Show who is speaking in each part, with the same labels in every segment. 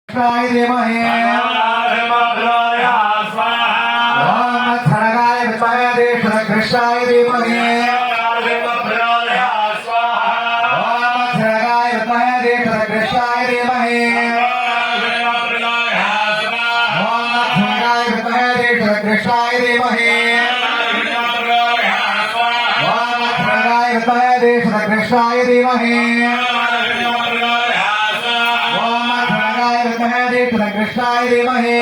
Speaker 1: कृष्णाय धीमहि ओम खड़गाय विद्महे कृष्णाय धीमहि ओम खड़गाय विद्महे कृष्णाय धीमहि ओम खड़गाय विद्महे कृष्णाय धीमहि ओम खड़गाय विद्महे कृष्णाय धीमहि कृष्णाय धीमहि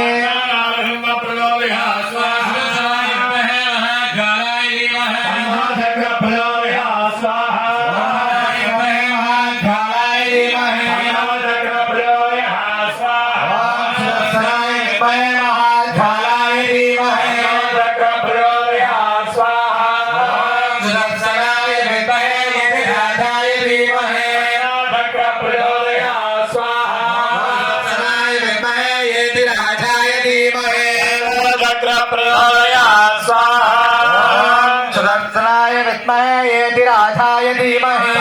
Speaker 1: सुदर्शनाय विद्महे यतिराजाय धीमहि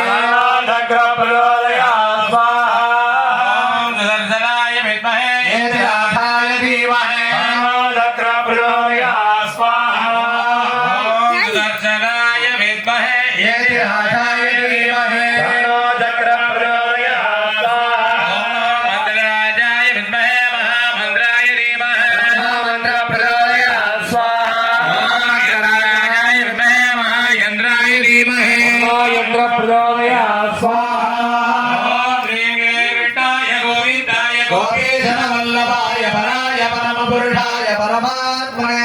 Speaker 1: सुदर्शनाय विद्महे यतिराजाय धीमहि सुदर्शनाय विद्महे यतिराजाय धीमहि मंत्राजाय विद्महे महामंत्राय धीमहि गोपीधनवल्लभाय पराय परमपुरुषाय परमात्मने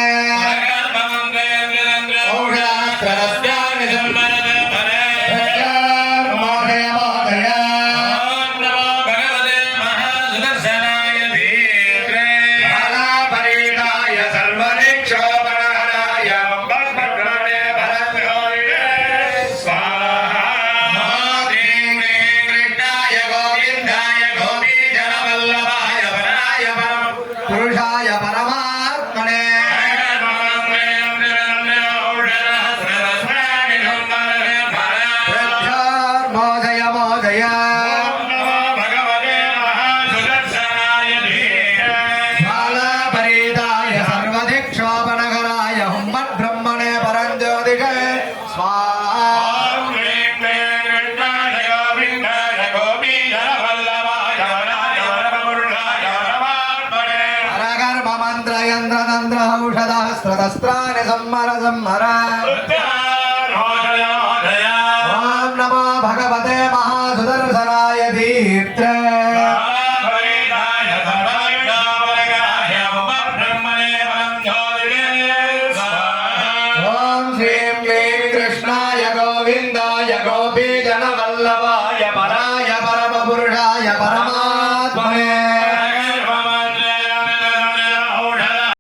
Speaker 1: पुरुषाय परमात्मने मोदय मोदय बालापरीताय सर्वदिक्षोपनगराय हुम्मद्ब्रह्मणे परञ्ज्योतिषे स्वाहा मंत्र औषधस्त्रस्त्राणि संहर संहर ओम नमो भगवते महासुदर्शनाय धीर्ते ओम श्रीं क्लीं कृष्णाय गोविंदाय गोपीजनवल्लभाय पराय परमपुरुषाय परमा